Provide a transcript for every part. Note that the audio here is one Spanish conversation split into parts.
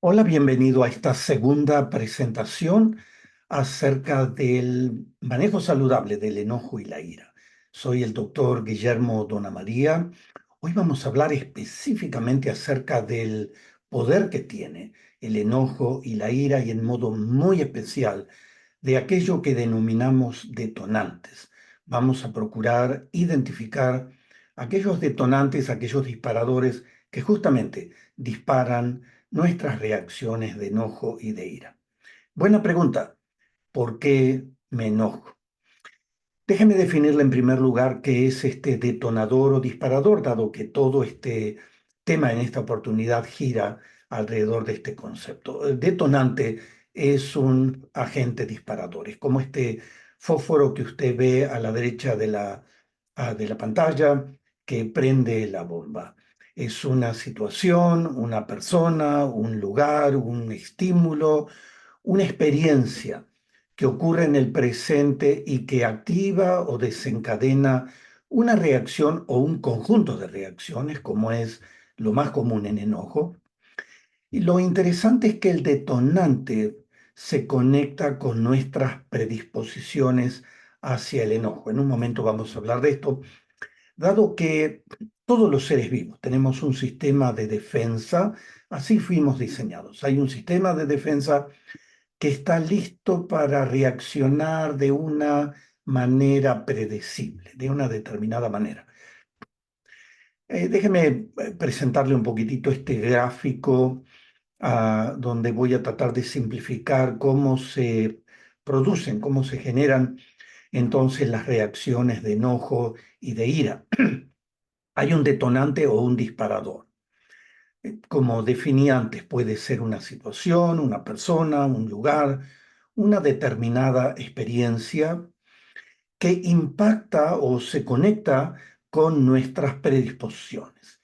Hola, bienvenido a esta segunda presentación acerca del manejo saludable del enojo y la ira. Soy el doctor Guillermo Donamaría. Hoy vamos a hablar específicamente acerca del poder que tiene el enojo y la ira y en modo muy especial de aquello que denominamos detonantes. Vamos a procurar identificar aquellos detonantes, aquellos disparadores que justamente disparan nuestras reacciones de enojo y de ira. Buena pregunta. ¿Por qué me enojo? Déjeme definirle en primer lugar qué es este detonador o disparador, dado que todo este tema en esta oportunidad gira alrededor de este concepto. El detonante es un agente disparador, es como este fósforo que usted ve a la derecha de la pantalla que prende la bomba. Es una situación, una persona, un lugar, un estímulo, una experiencia que ocurre en el presente y que activa o desencadena una reacción o un conjunto de reacciones, como es lo más común en enojo. Y lo interesante es que el detonante se conecta con nuestras predisposiciones hacia el enojo. En un momento vamos a hablar de esto, dado que todos los seres vivos tenemos un sistema de defensa, así fuimos diseñados. Hay un sistema de defensa que está listo para reaccionar de una manera predecible, de una determinada manera. Déjeme presentarle un poquitito este gráfico donde voy a tratar de simplificar cómo se producen, cómo se generan entonces las reacciones de enojo y de ira. Hay un detonante o un disparador. Como definí antes, puede ser una situación, una persona, un lugar, una determinada experiencia que impacta o se conecta con nuestras predisposiciones.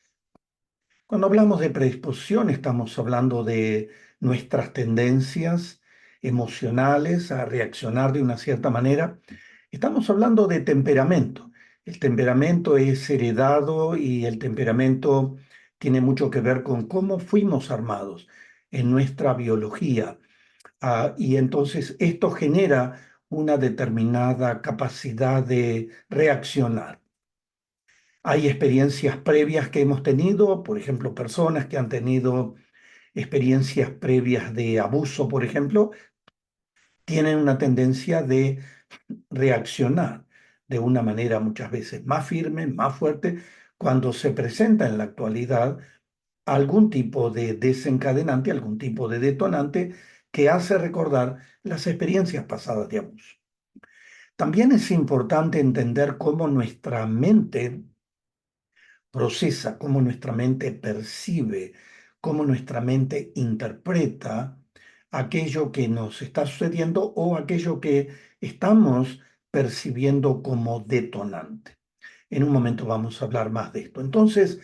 Cuando hablamos de predisposición, estamos hablando de nuestras tendencias emocionales a reaccionar de una cierta manera. Estamos hablando de temperamento. El temperamento es heredado y el temperamento tiene mucho que ver con cómo fuimos armados en nuestra biología. Y entonces esto genera una determinada capacidad de reaccionar. Hay experiencias previas que hemos tenido, por ejemplo, personas que han tenido experiencias previas de abuso, por ejemplo, tienen una tendencia de reaccionar de una manera muchas veces más firme, más fuerte, cuando se presenta en la actualidad algún tipo de desencadenante, algún tipo de detonante que hace recordar las experiencias pasadas de abuso. También es importante entender cómo nuestra mente procesa, cómo nuestra mente percibe, cómo nuestra mente interpreta aquello que nos está sucediendo o aquello que estamos percibiendo como detonante. En un momento vamos a hablar más de esto. Entonces,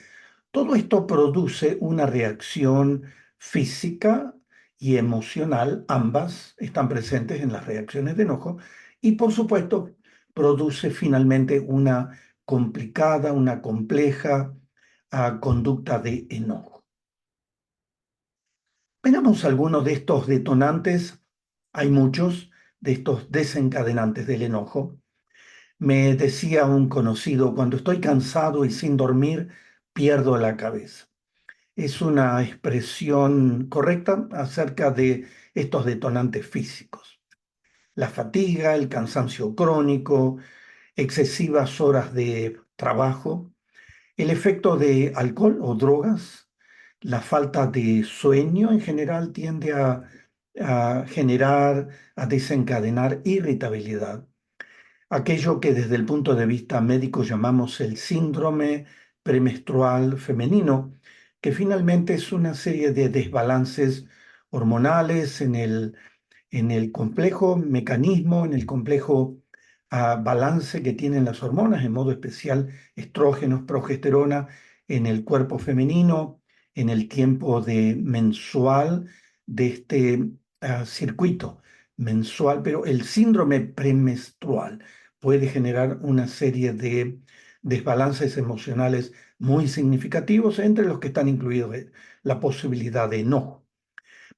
todo esto produce una reacción física y emocional, ambas están presentes en las reacciones de enojo, y por supuesto produce finalmente una complicada, una compleja conducta de enojo. Veamos algunos de estos detonantes. Hay muchos de estos desencadenantes del enojo. Me decía un conocido, cuando estoy cansado y sin dormir, pierdo la cabeza. Es una expresión correcta acerca de estos detonantes físicos. La fatiga, el cansancio crónico, excesivas horas de trabajo, el efecto de alcohol o drogas, la falta de sueño en general tiende a generar, a desencadenar irritabilidad. Aquello que desde el punto de vista médico llamamos el síndrome premenstrual femenino, que finalmente es una serie de desbalances hormonales en el complejo mecanismo, en el complejo balance que tienen las hormonas, en modo especial estrógenos, progesterona, en el cuerpo femenino, en el tiempo de mensual de este circuito mensual, pero el síndrome premenstrual puede generar una serie de desbalances emocionales muy significativos, entre los que están incluidos la posibilidad de enojo.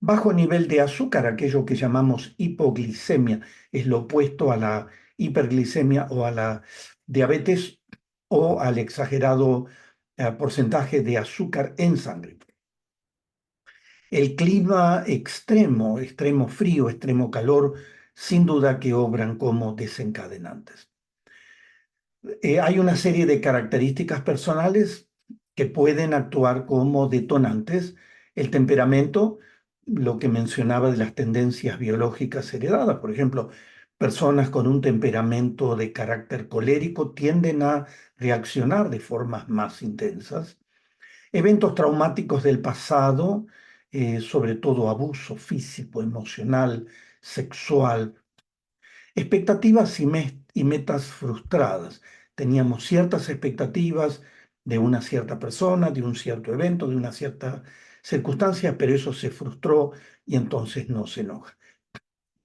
Bajo nivel de azúcar, aquello que llamamos hipoglicemia, es lo opuesto a la hiperglicemia o a la diabetes o al exagerado porcentaje de azúcar en sangre. El clima extremo, extremo frío, extremo calor, sin duda que obran como desencadenantes. Hay una serie de características personales que pueden actuar como detonantes. El temperamento, lo que mencionaba de las tendencias biológicas heredadas, por ejemplo, personas con un temperamento de carácter colérico tienden a reaccionar de formas más intensas. Eventos traumáticos del pasado, sobre todo abuso físico, emocional, sexual, expectativas y metas frustradas. Teníamos ciertas expectativas de una cierta persona, de un cierto evento, de una cierta circunstancia, pero eso se frustró y entonces nos enoja.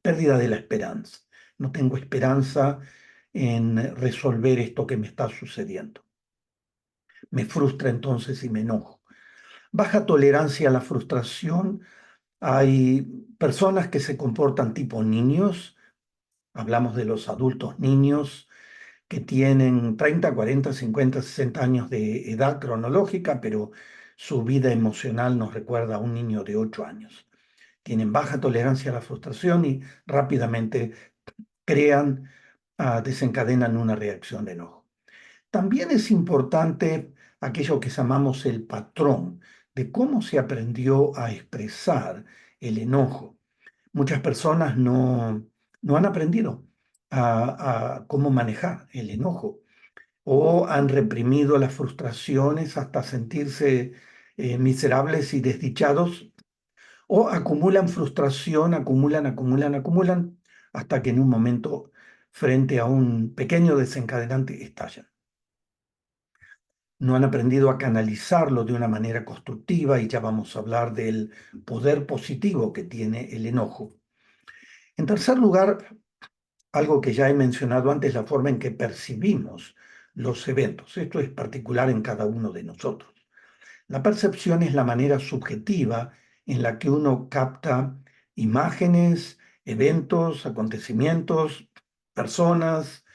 Pérdida de la esperanza. No tengo esperanza en resolver esto que me está sucediendo. Me frustra entonces y me enojo. Baja tolerancia a la frustración. Hay personas que se comportan tipo niños. Hablamos de los adultos niños que tienen 30, 40, 50, 60 años de edad cronológica, pero su vida emocional nos recuerda a un niño de 8 años. Tienen baja tolerancia a la frustración y rápidamente crean, desencadenan una reacción de enojo. También es importante aquello que llamamos el patrón de cómo se aprendió a expresar el enojo. Muchas personas no han aprendido a cómo manejar el enojo o han reprimido las frustraciones hasta sentirse miserables y desdichados, o acumulan frustración, acumulan, hasta que en un momento, frente a un pequeño desencadenante, estallan. No han aprendido a canalizarlo de una manera constructiva y ya vamos a hablar del poder positivo que tiene el enojo. En tercer lugar, algo que ya he mencionado antes, la forma en que percibimos los eventos. Esto es particular en cada uno de nosotros. La percepción es la manera subjetiva en la que uno capta imágenes, eventos, acontecimientos, personas.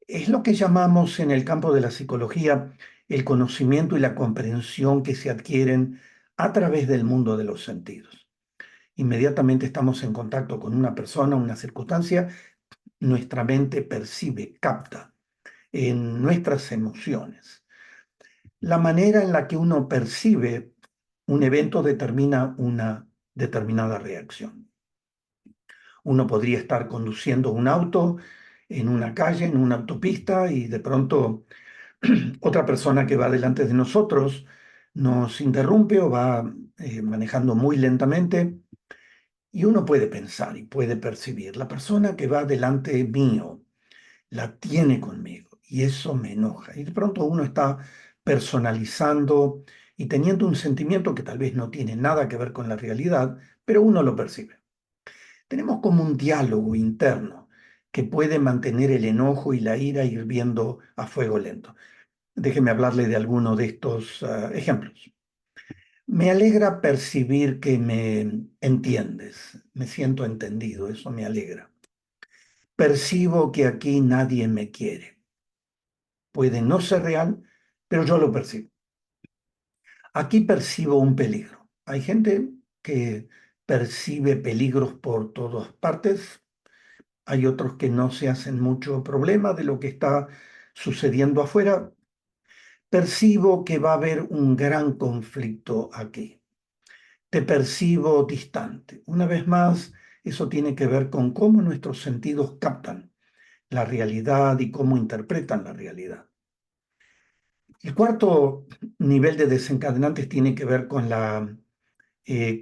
Es lo que llamamos en el campo de la psicología el conocimiento y la comprensión que se adquieren a través del mundo de los sentidos. Inmediatamente estamos en contacto con una persona, una circunstancia, nuestra mente percibe, capta en nuestras emociones. La manera en la que uno percibe un evento determina una determinada reacción. Uno podría estar conduciendo un auto en una calle, en una autopista, y de pronto otra persona que va delante de nosotros nos interrumpe o va manejando muy lentamente, y uno puede pensar y puede percibir, la persona que va delante mío la tiene conmigo y eso me enoja. Y de pronto uno está personalizando y teniendo un sentimiento que tal vez no tiene nada que ver con la realidad, pero uno lo percibe. Tenemos como un diálogo interno que puede mantener el enojo y la ira hirviendo a fuego lento. Déjeme hablarle de alguno de estos ejemplos. Me alegra percibir que me entiendes, me siento entendido, eso me alegra. Percibo que aquí nadie me quiere. Puede no ser real, pero yo lo percibo. Aquí percibo un peligro. Hay gente que percibe peligros por todas partes. Hay otros que no se hacen mucho problema de lo que está sucediendo afuera. Percibo que va a haber un gran conflicto aquí. Te percibo distante. Una vez más, eso tiene que ver con cómo nuestros sentidos captan la realidad y cómo interpretan la realidad. El cuarto nivel de desencadenantes tiene que ver con la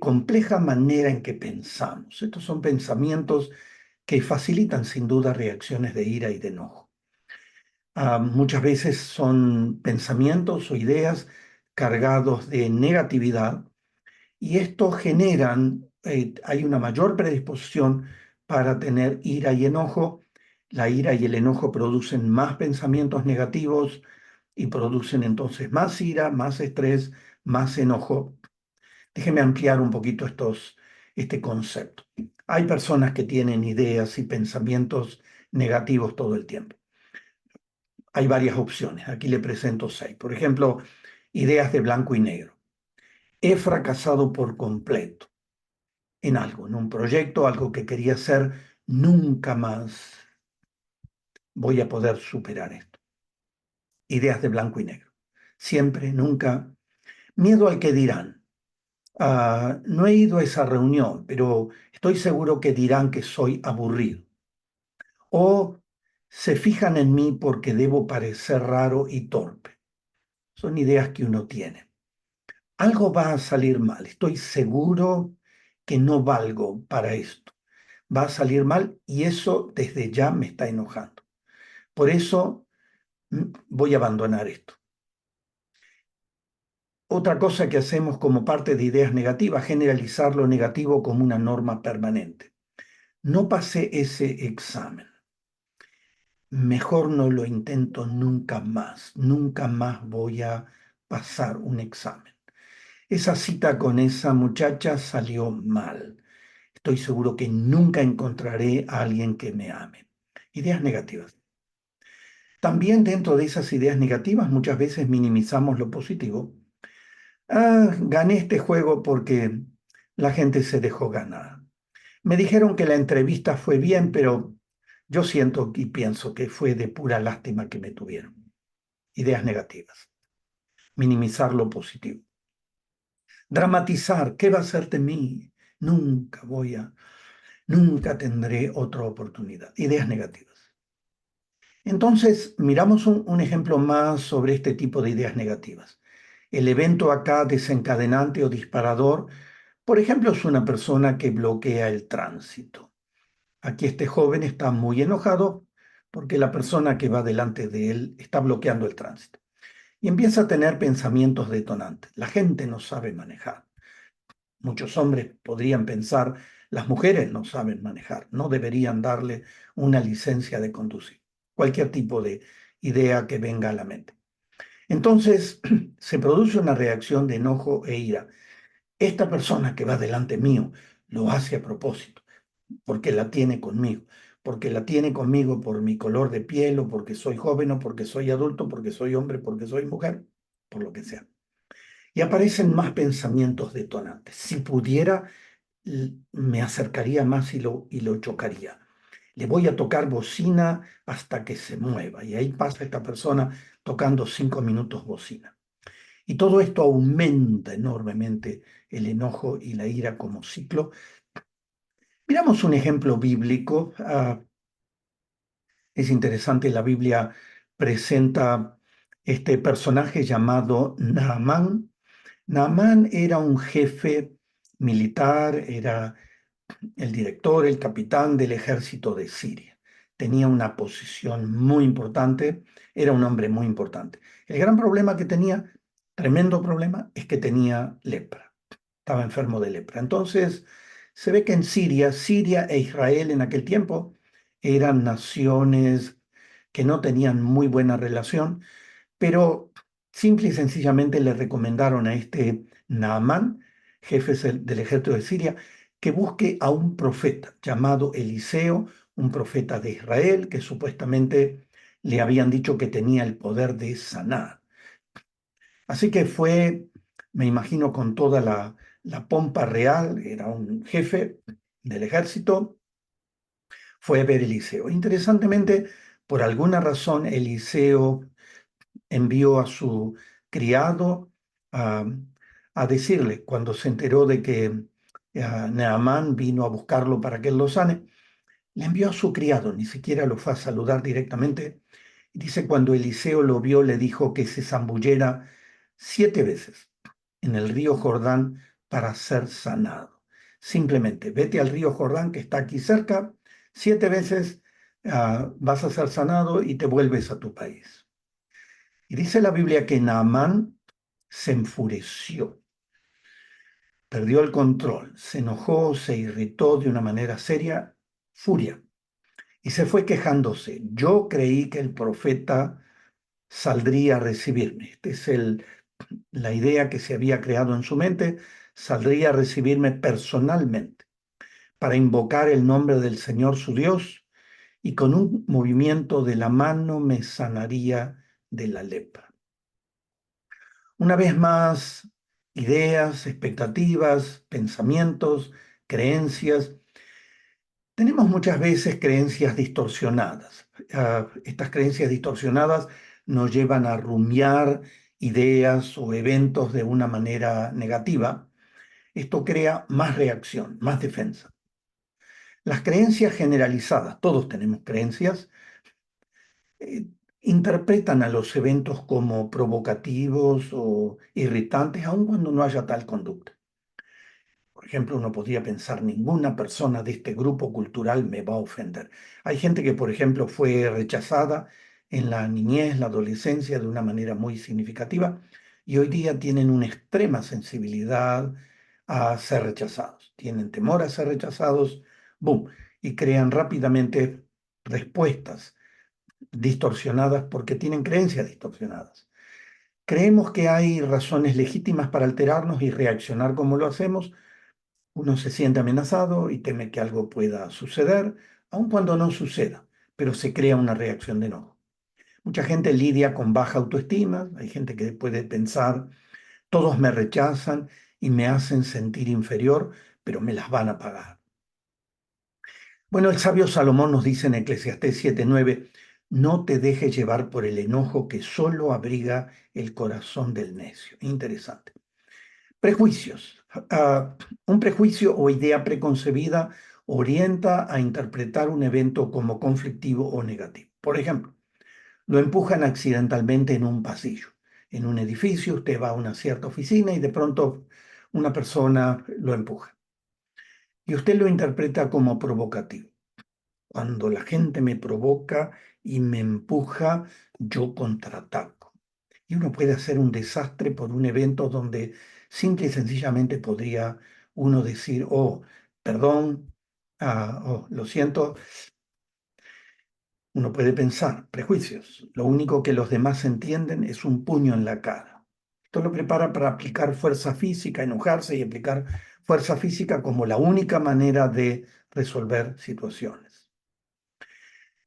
compleja manera en que pensamos. Estos son pensamientos que facilitan sin duda reacciones de ira y de enojo. Muchas veces son pensamientos o ideas cargados de negatividad y esto generan, hay una mayor predisposición para tener ira y enojo. La ira y el enojo producen más pensamientos negativos y producen entonces más ira, más estrés, más enojo. Déjeme ampliar un poquito estos este concepto. Hay personas que tienen ideas y pensamientos negativos todo el tiempo. Hay varias opciones. Aquí le presento 6. Por ejemplo, ideas de blanco y negro. He fracasado por completo en algo, en un proyecto, algo que quería hacer. Nunca más voy a poder superar esto. Ideas de blanco y negro. Siempre, nunca. Miedo al que dirán. No he ido a esa reunión, pero estoy seguro que dirán que soy aburrido. O se fijan en mí porque debo parecer raro y torpe. Son ideas que uno tiene. Algo va a salir mal. Estoy seguro que no valgo para esto. Va a salir mal y eso desde ya me está enojando. Por eso voy a abandonar esto. Otra cosa que hacemos como parte de ideas negativas, generalizar lo negativo como una norma permanente. No pasé ese examen. Mejor no lo intento nunca más. Nunca más voy a pasar un examen. Esa cita con esa muchacha salió mal. Estoy seguro que nunca encontraré a alguien que me ame. Ideas negativas. También dentro de esas ideas negativas muchas veces minimizamos lo positivo. Gané este juego porque la gente se dejó ganar. Me dijeron que la entrevista fue bien, pero yo siento y pienso que fue de pura lástima que me tuvieron. Ideas negativas. Minimizar lo positivo. Dramatizar. ¿Qué va a ser de mí? Nunca tendré otra oportunidad. Ideas negativas. Entonces, miramos un ejemplo más sobre este tipo de ideas negativas. El evento acá desencadenante o disparador, por ejemplo, es una persona que bloquea el tránsito. Aquí este joven está muy enojado porque la persona que va delante de él está bloqueando el tránsito. Y empieza a tener pensamientos detonantes. La gente no sabe manejar. Muchos hombres podrían pensar, las mujeres no saben manejar, no deberían darle una licencia de conducir. Cualquier tipo de idea que venga a la mente. Entonces se produce una reacción de enojo e ira. Esta persona que va delante mío lo hace a propósito, porque la tiene conmigo, porque la tiene conmigo por mi color de piel o porque soy joven o porque soy adulto, porque soy hombre, porque soy mujer, por lo que sea. Y aparecen más pensamientos detonantes. Si pudiera, me acercaría más y lo chocaría. Le voy a tocar bocina hasta que se mueva. Y ahí pasa esta persona tocando 5 minutos bocina. Y todo esto aumenta enormemente el enojo y la ira como ciclo. Miramos un ejemplo bíblico. Es interesante, la Biblia presenta este personaje llamado Naamán. Naamán era un jefe militar, era el director, el capitán del ejército de Siria. Tenía una posición muy importante, era un hombre muy importante. El gran problema que tenía, tremendo problema, es que tenía lepra. Estaba enfermo de lepra. Entonces, se ve que en Siria e Israel en aquel tiempo eran naciones que no tenían muy buena relación, pero simple y sencillamente le recomendaron a este Naamán, jefe del ejército de Siria, que busque a un profeta llamado Eliseo, un profeta de Israel, que supuestamente le habían dicho que tenía el poder de sanar. Así que fue, me imagino, con toda la pompa real, era un jefe del ejército, fue a ver Eliseo. Interesantemente, por alguna razón, Eliseo envió a su criado a, a decirle, cuando se enteró de que Naamán vino a buscarlo para que él lo sane, le envió a su criado, ni siquiera lo fue a saludar directamente. Y dice, cuando Eliseo lo vio, le dijo que se zambullera 7 veces en el río Jordán para ser sanado. Simplemente vete al río Jordán que está aquí cerca, 7 veces vas a ser sanado y te vuelves a tu país. Y dice la Biblia que Naamán se enfureció, perdió el control, se enojó, se irritó de una manera seria, furia, y se fue quejándose. Yo creí que el profeta saldría a recibirme. Esta es la idea que se había creado en su mente, saldría a recibirme personalmente. para invocar el nombre del Señor su Dios y con un movimiento de la mano me sanaría de la lepra. Una vez más, ideas, expectativas, pensamientos, creencias. Tenemos muchas veces creencias distorsionadas. Estas creencias distorsionadas nos llevan a rumiar ideas o eventos de una manera negativa. Esto crea más reacción, más defensa. Las creencias generalizadas, todos tenemos creencias, eh, interpretan a los eventos como provocativos o irritantes, aun cuando no haya tal conducta. Por ejemplo, uno podría pensar, ninguna persona de este grupo cultural me va a ofender. Hay gente que, por ejemplo, fue rechazada en la niñez, la adolescencia, de una manera muy significativa, y hoy día tienen una extrema sensibilidad a ser rechazados. Tienen temor a ser rechazados, boom, y crean rápidamente respuestas distorsionadas porque tienen creencias distorsionadas. Creemos que hay razones legítimas para alterarnos y reaccionar como lo hacemos. Uno se siente amenazado y teme que algo pueda suceder, aun cuando no suceda, pero se crea una reacción de enojo. Mucha gente lidia con baja autoestima, hay gente que puede pensar, todos me rechazan y me hacen sentir inferior, pero me las van a pagar. Bueno, el sabio Salomón nos dice en Eclesiastés 7:9, no te dejes llevar por el enojo que solo abriga el corazón del necio. Interesante. Prejuicios. Un prejuicio o idea preconcebida orienta a interpretar un evento como conflictivo o negativo. Por ejemplo, lo empujan accidentalmente en un pasillo. En un edificio, usted va a una cierta oficina y de pronto una persona lo empuja. Y usted lo interpreta como provocativo. Cuando la gente me provoca y me empuja, yo contraataco. Y uno puede hacer un desastre por un evento donde simple y sencillamente podría uno decir, oh, perdón, oh, lo siento. Uno puede pensar, prejuicios. Lo único que los demás entienden es un puño en la cara. Esto lo prepara para aplicar fuerza física, enojarse y aplicar fuerza física como la única manera de resolver situaciones.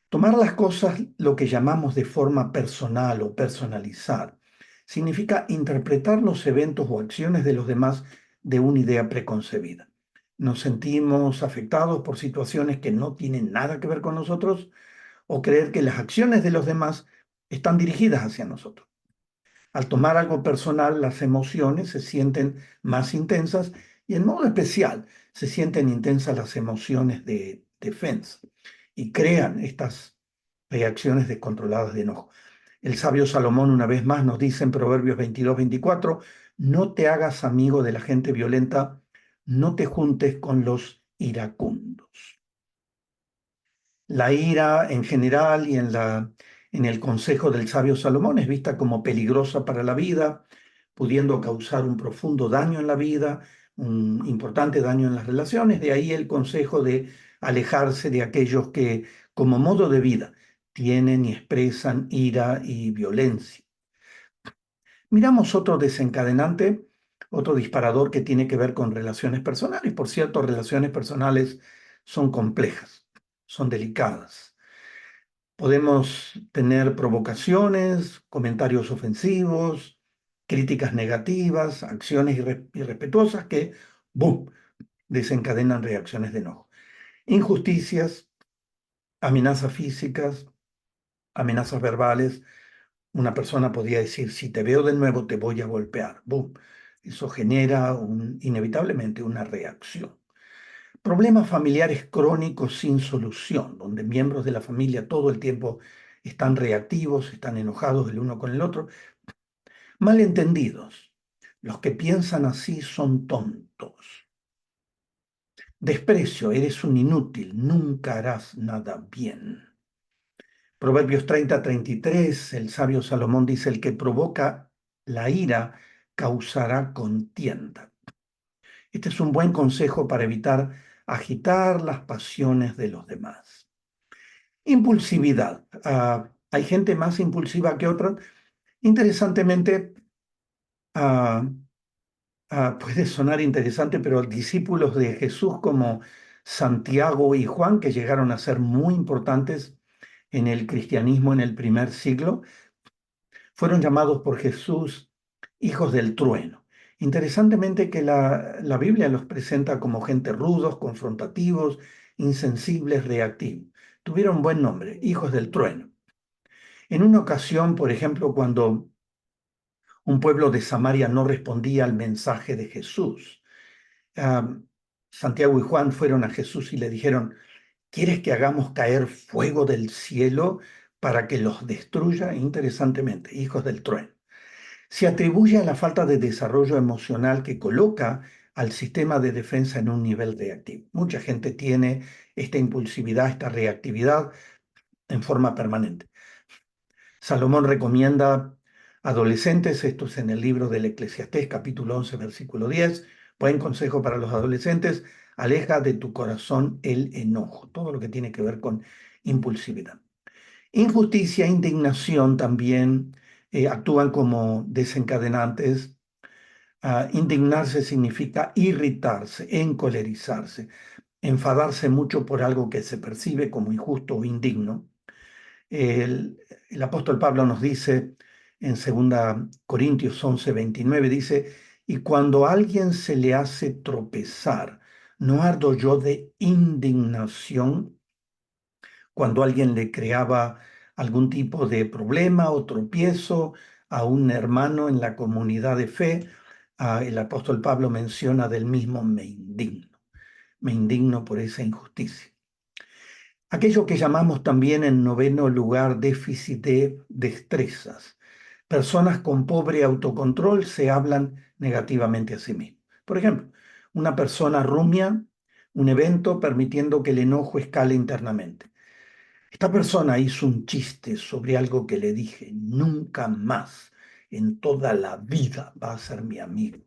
Tomar las cosas, lo que llamamos de forma personal o personalizar, significa interpretar los eventos o acciones de los demás de una idea preconcebida. Nos sentimos afectados por situaciones que no tienen nada que ver con nosotros o creer que las acciones de los demás están dirigidas hacia nosotros. Al tomar algo personal, las emociones se sienten más intensas y en modo especial se sienten intensas las emociones de defensa y crean estas reacciones descontroladas de enojo. El sabio Salomón una vez más nos dice en Proverbios 22-24, no te hagas amigo de la gente violenta, no te juntes con los iracundos. La ira en general y en el consejo del sabio Salomón es vista como peligrosa para la vida, pudiendo causar un profundo daño en la vida, un importante daño en las relaciones. De ahí el consejo de alejarse de aquellos que, como modo de vida, tienen y expresan ira y violencia. Miramos otro desencadenante, otro disparador que tiene que ver con relaciones personales. Por cierto, relaciones personales son complejas, son delicadas. Podemos tener provocaciones, comentarios ofensivos, críticas negativas, acciones irrespetuosas que, ¡boom!, desencadenan reacciones de enojo. Injusticias, amenazas físicas, amenazas verbales. Una persona podría decir, si te veo de nuevo te voy a golpear. ¡Boom! Eso genera inevitablemente una reacción. Problemas familiares crónicos sin solución, donde miembros de la familia todo el tiempo están reactivos, están enojados el uno con el otro. Malentendidos. Los que piensan así son tontos. Desprecio, eres un inútil, nunca harás nada bien. Proverbios 30-33, el sabio Salomón dice, el que provoca la ira causará contienda. Este es un buen consejo para evitar agitar las pasiones de los demás. Impulsividad. Hay gente más impulsiva que otra. Interesantemente, ah, puede sonar interesante, pero discípulos de Jesús como Santiago y Juan, que llegaron a ser muy importantes en el cristianismo en el primer siglo, fueron llamados por Jesús hijos del trueno. Interesantemente que la Biblia los presenta como gente rudos, confrontativos, insensibles, reactivos. Tuvieron buen nombre, hijos del trueno. En una ocasión, por ejemplo, cuando un pueblo de Samaria no respondía al mensaje de Jesús, ah, Santiago y Juan fueron a Jesús y le dijeron, ¿quieres que hagamos caer fuego del cielo para que los destruya? Interesantemente, hijos del trueno. Se atribuye a la falta de desarrollo emocional que coloca al sistema de defensa en un nivel reactivo. Mucha gente tiene esta impulsividad, esta reactividad en forma permanente. Salomón recomienda adolescentes, esto es en el libro del Eclesiastés, capítulo 11, versículo 10, buen consejo para los adolescentes, aleja de tu corazón el enojo, todo lo que tiene que ver con impulsividad. Injusticia e indignación también actúan como desencadenantes. Indignarse significa irritarse, encolerizarse, enfadarse mucho por algo que se percibe como injusto o indigno. El apóstol Pablo nos dice en 2 Corintios 11:29, dice, y cuando a alguien se le hace tropezar, ¿no ardo yo de indignación cuando alguien le creaba algún tipo de problema o tropiezo a un hermano en la comunidad de fe? El apóstol Pablo menciona del mismo me indigno por esa injusticia. Aquello que llamamos también en noveno lugar déficit de destrezas. Personas con pobre autocontrol se hablan negativamente a sí mismos. Por ejemplo, una persona rumia un evento permitiendo que el enojo escale internamente. Esta persona hizo un chiste sobre algo que le dije, nunca más en toda la vida va a ser mi amigo.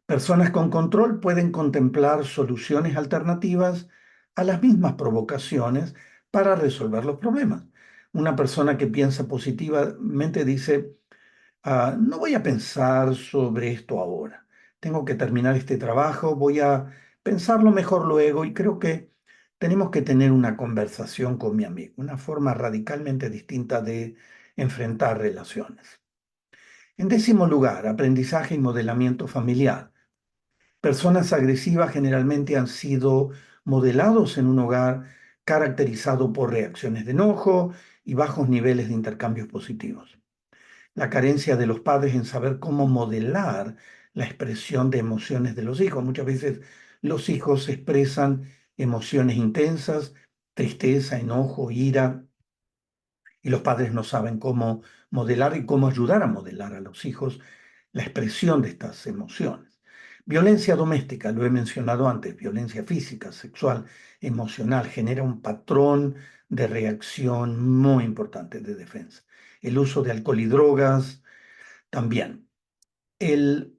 Personas con control pueden contemplar soluciones alternativas a las mismas provocaciones para resolver los problemas. Una persona que piensa positivamente dice, no voy a pensar sobre esto ahora. Tengo que terminar este trabajo, voy a pensarlo mejor luego y creo que tenemos que tener una conversación con mi amigo, una forma radicalmente distinta de enfrentar relaciones. En décimo lugar, aprendizaje y modelamiento familiar. Personas agresivas generalmente han sido modelados en un hogar caracterizado por reacciones de enojo y bajos niveles de intercambios positivos. La carencia de los padres en saber cómo modelar la expresión de emociones de los hijos. Muchas veces los hijos expresan emociones intensas, tristeza, enojo, ira, y los padres no saben cómo modelar y cómo ayudar a modelar a los hijos la expresión de estas emociones. Violencia doméstica, lo he mencionado antes, violencia física, sexual, emocional, genera un patrón de reacción muy importante de defensa. El uso de alcohol y drogas también. El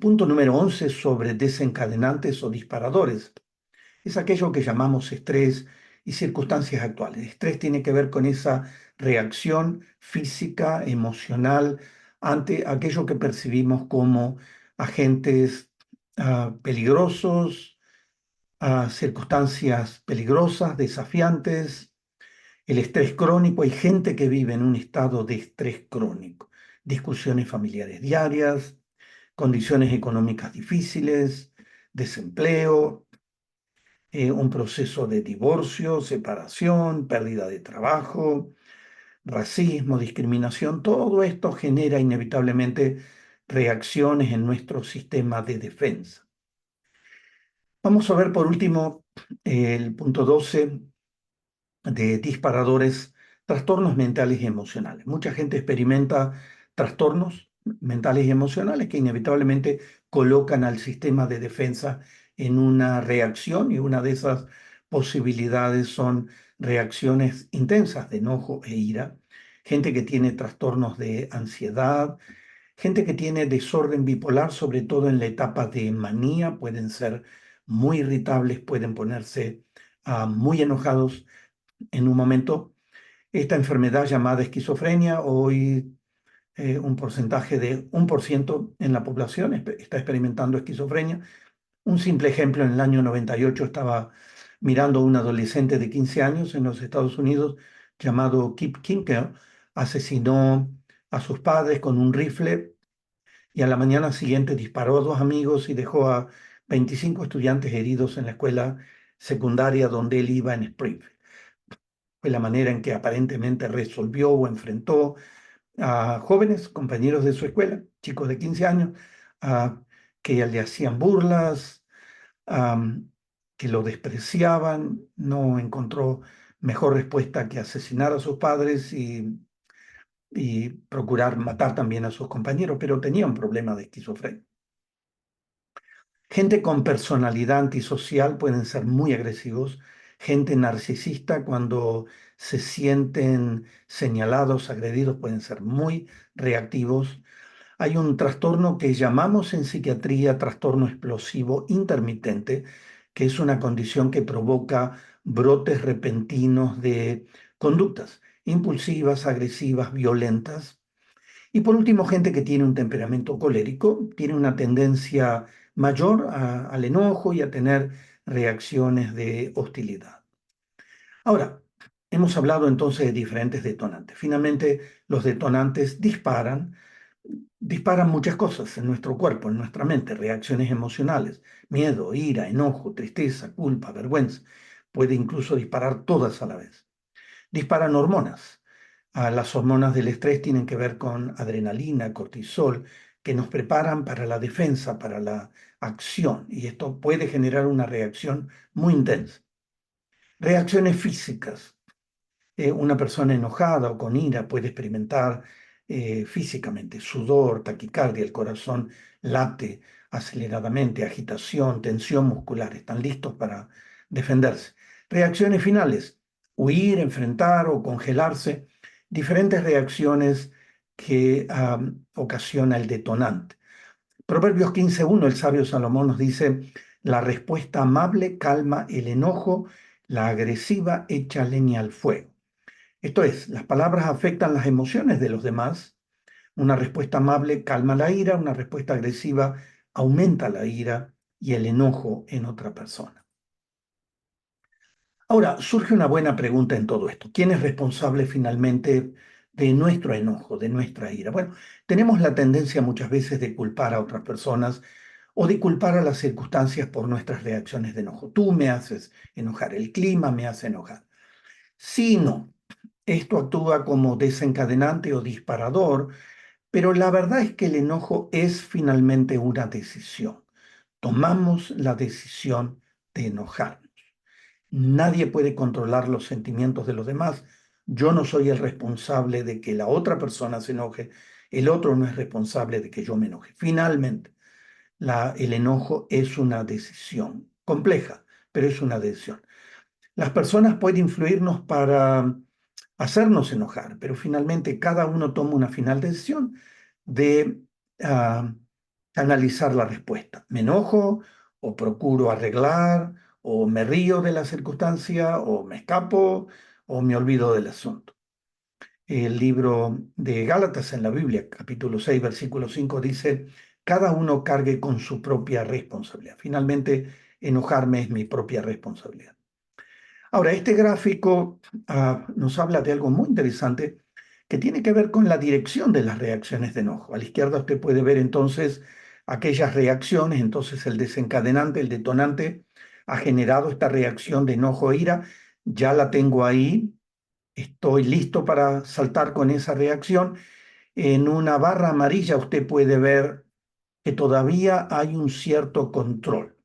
punto número 11 sobre desencadenantes o disparadores es aquello que llamamos estrés y circunstancias actuales. Estrés tiene que ver con esa reacción física, emocional, ante aquello que percibimos como agentes peligrosos, circunstancias peligrosas, desafiantes. El estrés crónico, hay gente que vive en un estado de estrés crónico, discusiones familiares diarias, condiciones económicas difíciles, desempleo, un proceso de divorcio, separación, pérdida de trabajo, racismo, discriminación, todo esto genera inevitablemente reacciones en nuestro sistema de defensa. Vamos a ver por último el punto 12 de disparadores, trastornos mentales y emocionales. Mucha gente experimenta trastornos mentales y emocionales que inevitablemente colocan al sistema de defensa en una reacción y una de esas posibilidades son reacciones intensas de enojo e ira. Gente que tiene trastornos de ansiedad, gente que tiene desorden bipolar, sobre todo en la etapa de manía, pueden ser muy irritables, pueden ponerse muy enojados en un momento. Esta enfermedad llamada esquizofrenia, hoy un porcentaje de 1% en la población está experimentando esquizofrenia. Un simple ejemplo, en el año 98 estaba mirando a un adolescente de 15 años en los Estados Unidos llamado Kip Kinker. Asesinó a sus padres con un rifle y a la mañana siguiente disparó a dos amigos y dejó a 25 estudiantes heridos en la escuela secundaria donde él iba en Springfield. Fue la manera en que aparentemente resolvió o enfrentó a jóvenes compañeros de su escuela, chicos de 15 años, que le hacían burlas, am, que lo despreciaban. No encontró mejor respuesta que asesinar a sus padres y procurar matar también a sus compañeros, pero tenía un problema de esquizofrenia. Gente con personalidad antisocial pueden ser muy agresivos. Gente narcisista, cuando se sienten señalados, agredidos, pueden ser muy reactivos. Hay un trastorno que llamamos en psiquiatría trastorno explosivo intermitente, que es una condición que provoca brotes repentinos de conductas impulsivas, agresivas, violentas. Y por último, gente que tiene un temperamento colérico, tiene una tendencia mayor al enojo y a tener reacciones de hostilidad. Ahora, hemos hablado entonces de diferentes detonantes. Finalmente, los detonantes disparan muchas cosas en nuestro cuerpo, en nuestra mente, reacciones emocionales, miedo, ira, enojo, tristeza, culpa, vergüenza. Puede incluso disparar todas a la vez. Disparan hormonas. Las hormonas del estrés tienen que ver con adrenalina, cortisol, que nos preparan para la defensa, para la acción, y esto puede generar una reacción muy intensa. Reacciones físicas. Una persona enojada o con ira puede experimentar físicamente sudor, taquicardia, el corazón late aceleradamente, agitación, tensión muscular, están listos para defenderse. Reacciones finales, huir, enfrentar o congelarse, diferentes reacciones que ocasiona el detonante. Proverbios 15:1, el sabio Salomón nos dice, la respuesta amable calma el enojo, la agresiva echa leña al fuego. Esto es, las palabras afectan las emociones de los demás. Una respuesta amable calma la ira, una respuesta agresiva aumenta la ira y el enojo en otra persona. Ahora, surge una buena pregunta en todo esto. ¿Quién es responsable finalmente de nuestro enojo, de nuestra ira? Bueno, tenemos la tendencia muchas veces de culpar a otras personas o de culpar a las circunstancias por nuestras reacciones de enojo. Tú me haces enojar, el clima me hace enojar. Sí, no. Esto actúa como desencadenante o disparador, pero la verdad es que el enojo es finalmente una decisión. Tomamos la decisión de enojarnos. Nadie puede controlar los sentimientos de los demás. Yo no soy el responsable de que la otra persona se enoje. El otro no es responsable de que yo me enoje. Finalmente, el enojo es una decisión compleja, pero es una decisión. Las personas pueden influirnos para hacernos enojar, pero finalmente cada uno toma una final decisión de ah, analizar la respuesta. ¿Me enojo o procuro arreglar o me río de la circunstancia o me escapo o me olvido del asunto? El libro de Gálatas en la Biblia, capítulo 6, versículo 5, dice, cada uno cargue con su propia responsabilidad. Finalmente, enojarme es mi propia responsabilidad. Ahora, este gráfico nos habla de algo muy interesante que tiene que ver con la dirección de las reacciones de enojo. A la izquierda usted puede ver entonces aquellas reacciones, entonces el desencadenante, el detonante ha generado esta reacción de enojo e ira. Ya la tengo ahí, estoy listo para saltar con esa reacción. En una barra amarilla usted puede ver que todavía hay un cierto control.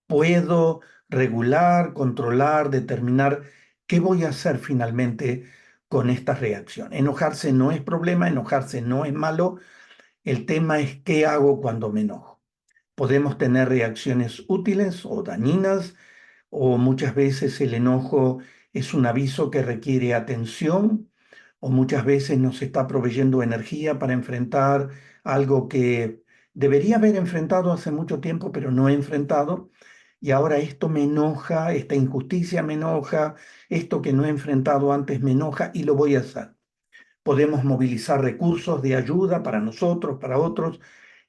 Puedo regular, controlar, determinar qué voy a hacer finalmente con esta reacción. Enojarse no es problema, enojarse no es malo. El tema es qué hago cuando me enojo. Podemos tener reacciones útiles o dañinas, o muchas veces el enojo es un aviso que requiere atención, o muchas veces nos está proveyendo energía para enfrentar algo que debería haber enfrentado hace mucho tiempo, pero no he enfrentado. Y ahora esto me enoja, esta injusticia me enoja, esto que no he enfrentado antes me enoja y lo voy a hacer. Podemos movilizar recursos de ayuda para nosotros, para otros.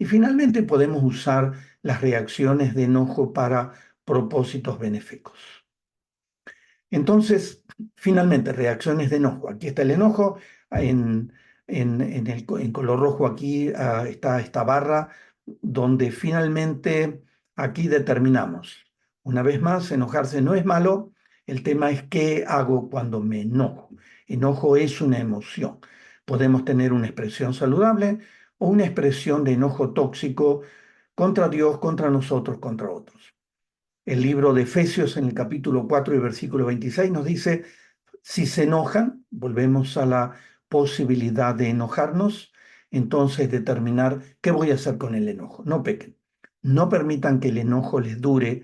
Y finalmente podemos usar las reacciones de enojo para propósitos benéficos. Entonces, finalmente, reacciones de enojo. Aquí está el enojo, en color rojo aquí está esta barra donde finalmente aquí determinamos. Una vez más, enojarse no es malo, el tema es qué hago cuando me enojo. Enojo es una emoción. Podemos tener una expresión saludable o una expresión de enojo tóxico contra Dios, contra nosotros, contra otros. El libro de Efesios en el capítulo 4 y versículo 26 nos dice, si se enojan, volvemos a la posibilidad de enojarnos, entonces determinar qué voy a hacer con el enojo. No pequen. No permitan que el enojo les dure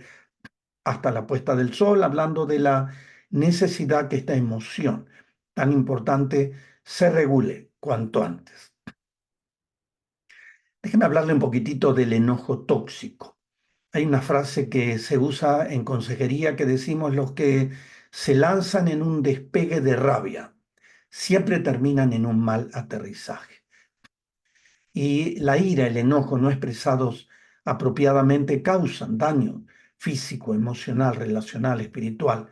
hasta la puesta del sol, hablando de la necesidad que esta emoción tan importante se regule cuanto antes. Déjenme hablarle un poquitito del enojo tóxico. Hay una frase que se usa en consejería que decimos los que se lanzan en un despegue de rabia siempre terminan en un mal aterrizaje. Y la ira, el enojo no expresados apropiadamente causan daño físico, emocional, relacional, espiritual.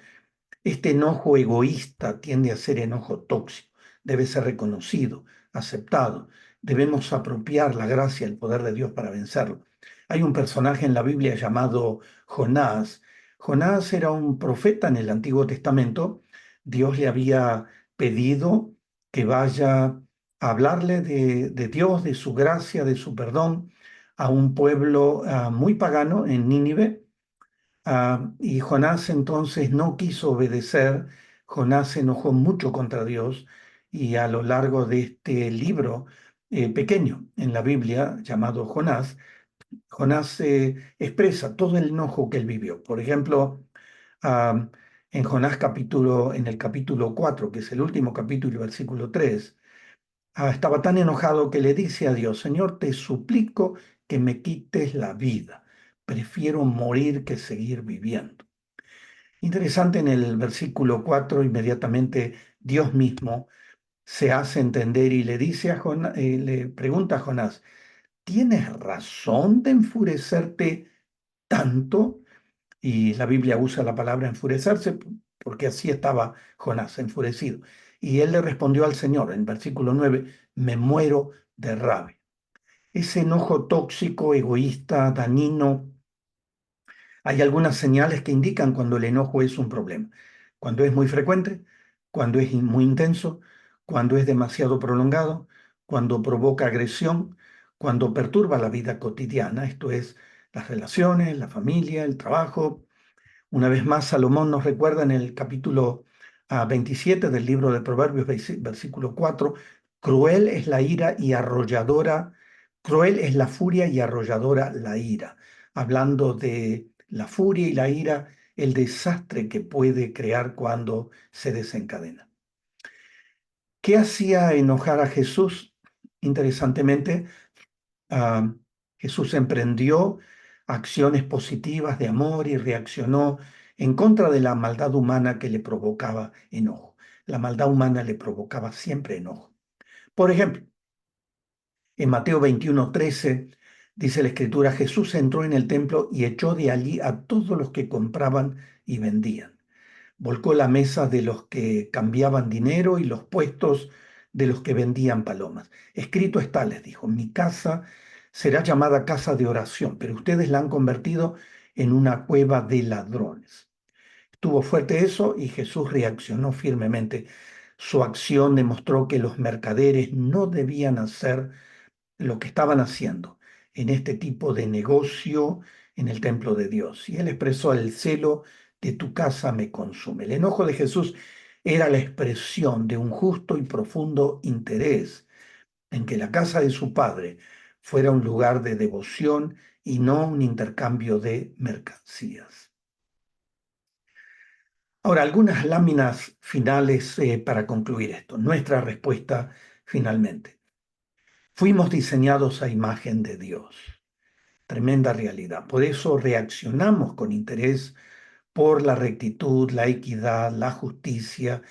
Este enojo egoísta tiende a ser enojo tóxico. Debe ser reconocido, aceptado. Debemos apropiar la gracia, el poder de Dios para vencerlo. Hay un personaje en la Biblia llamado Jonás. Jonás era un profeta en el Antiguo Testamento. Dios le había pedido que vaya a hablarle de Dios, de su gracia, de su perdón a un pueblo muy pagano en Nínive. Y Jonás entonces no quiso obedecer, Jonás se enojó mucho contra Dios y a lo largo de este libro pequeño en la Biblia llamado Jonás, Jonás expresa todo el enojo que él vivió. Por ejemplo, ah, en Jonás en el capítulo 4, que es el último capítulo, versículo 3, estaba tan enojado que le dice a Dios, Señor, te suplico que me quites la vida. Prefiero morir que seguir viviendo. Interesante, en el versículo 4 inmediatamente Dios mismo se hace entender y le dice a Jonás, le pregunta a Jonás, ¿tienes razón de enfurecerte tanto? Y la Biblia usa la palabra enfurecerse porque así estaba Jonás, enfurecido. Y él le respondió al Señor en versículo 9, me muero de rabia. Ese enojo tóxico, egoísta, dañino. Hay algunas señales que indican cuando el enojo es un problema. Cuando es muy frecuente, cuando es muy intenso, cuando es demasiado prolongado, cuando provoca agresión, cuando perturba la vida cotidiana, esto es, las relaciones, la familia, el trabajo. Una vez más, Salomón nos recuerda en el capítulo 27 del libro de Proverbios, versículo 4, cruel es la ira y arrolladora, cruel es la furia y arrolladora la ira, hablando de la furia y la ira, el desastre que puede crear cuando se desencadena. ¿Qué hacía enojar a Jesús? Interesantemente, ah, Jesús emprendió acciones positivas de amor y reaccionó en contra de la maldad humana que le provocaba enojo. La maldad humana le provocaba siempre enojo. Por ejemplo, en Mateo 21:13 dice la Escritura, Jesús entró en el templo y echó de allí a todos los que compraban y vendían. Volcó la mesa de los que cambiaban dinero y los puestos de los que vendían palomas. Escrito está, les dijo, mi casa será llamada casa de oración, pero ustedes la han convertido en una cueva de ladrones. Estuvo fuerte eso y Jesús reaccionó firmemente. Su acción demostró que los mercaderes no debían hacer lo que estaban haciendo en este tipo de negocio en el templo de Dios. Y él expresó, el celo de tu casa me consume. El enojo de Jesús era la expresión de un justo y profundo interés en que la casa de su padre fuera un lugar de devoción y no un intercambio de mercancías. Ahora, algunas láminas finales para concluir esto. Nuestra respuesta finalmente. Fuimos diseñados a imagen de Dios. Tremenda realidad. Por eso reaccionamos con interés por la rectitud, la equidad, la justicia,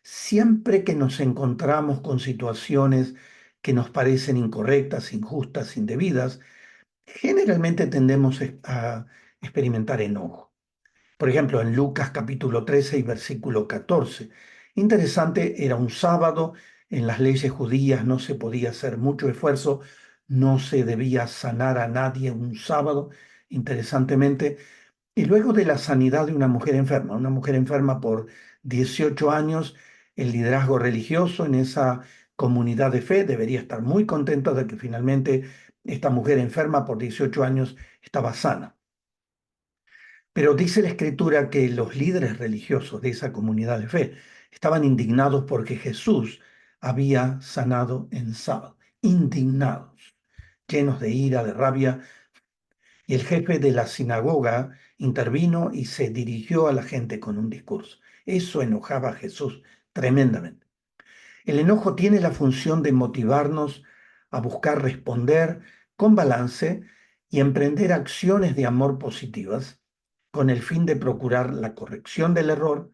siempre que nos encontramos con situaciones que nos parecen incorrectas, injustas, indebidas. Generalmente tendemos a experimentar enojo. Por ejemplo, en Lucas capítulo 13 y versículo 14. Interesante, era un sábado, en las leyes judías no se podía hacer mucho esfuerzo, no se debía sanar a nadie un sábado, interesantemente. Y luego de la sanidad de una mujer enferma por 18 años, el liderazgo religioso en esa comunidad de fe debería estar muy contento de que finalmente esta mujer enferma por 18 años estaba sana. Pero dice la escritura que los líderes religiosos de esa comunidad de fe estaban indignados porque Jesús había sanado en sábado, indignados, llenos de ira, de rabia, y el jefe de la sinagoga intervino y se dirigió a la gente con un discurso. Eso enojaba a Jesús tremendamente. El enojo tiene la función de motivarnos a buscar responder con balance y emprender acciones de amor positivas con el fin de procurar la corrección del error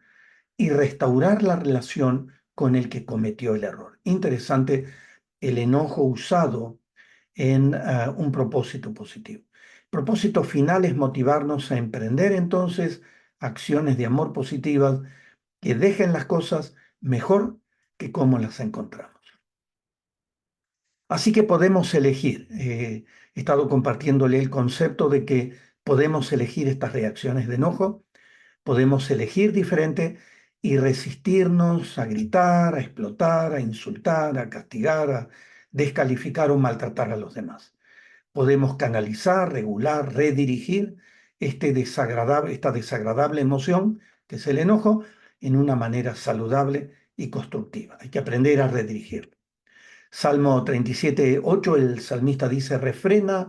y restaurar la relación con el que cometió el error. Interesante el enojo usado en un propósito positivo. El propósito final es motivarnos a emprender entonces acciones de amor positivas que dejen las cosas mejor que como las encontramos. Así que podemos elegir. He estado compartiéndole el concepto de que podemos elegir estas reacciones de enojo, podemos elegir diferente y resistirnos a gritar, a explotar, a insultar, a castigar, a descalificar o maltratar a los demás. Podemos canalizar, regular, redirigir esta desagradable emoción, que es el enojo, en una manera saludable y constructiva. Hay que aprender a redirigirlo. Salmo 37:8, el salmista dice, refrena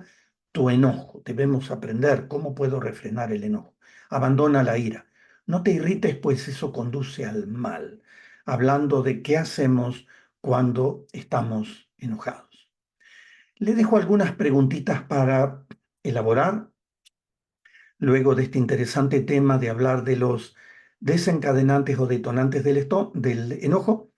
tu enojo. Debemos aprender cómo puedo refrenar el enojo. Abandona la ira. No te irrites, pues eso conduce al mal. Hablando de qué hacemos cuando estamos enojados. Le dejo algunas preguntitas para elaborar luego de este interesante tema de hablar de los desencadenantes o detonantes del enojo.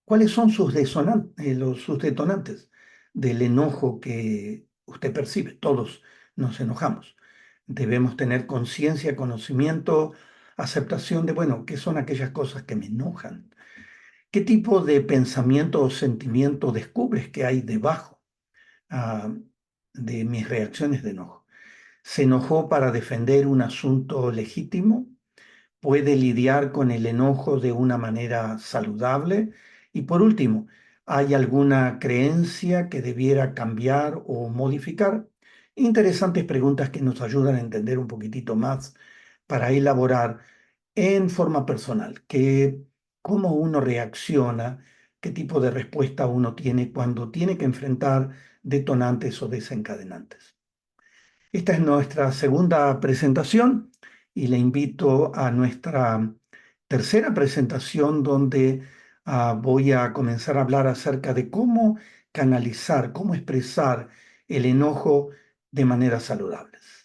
¿Cuáles son sus detonantes del enojo que usted percibe? Todos nos enojamos. Debemos tener conciencia, conocimiento, aceptación de, bueno, ¿qué son aquellas cosas que me enojan? ¿Qué tipo de pensamiento o sentimiento descubres que hay debajo ah, de mis reacciones de enojo? ¿Se enojó para defender un asunto legítimo? ¿Puede lidiar con el enojo de una manera saludable? Y por último, ¿hay alguna creencia que debiera cambiar o modificar? Interesantes preguntas que nos ayudan a entender un poquitito más para elaborar en forma personal, cómo uno reacciona, qué tipo de respuesta uno tiene cuando tiene que enfrentar detonantes o desencadenantes. Esta es nuestra segunda presentación y le invito a nuestra tercera presentación donde voy a comenzar a hablar acerca de cómo canalizar, cómo expresar el enojo de maneras saludables.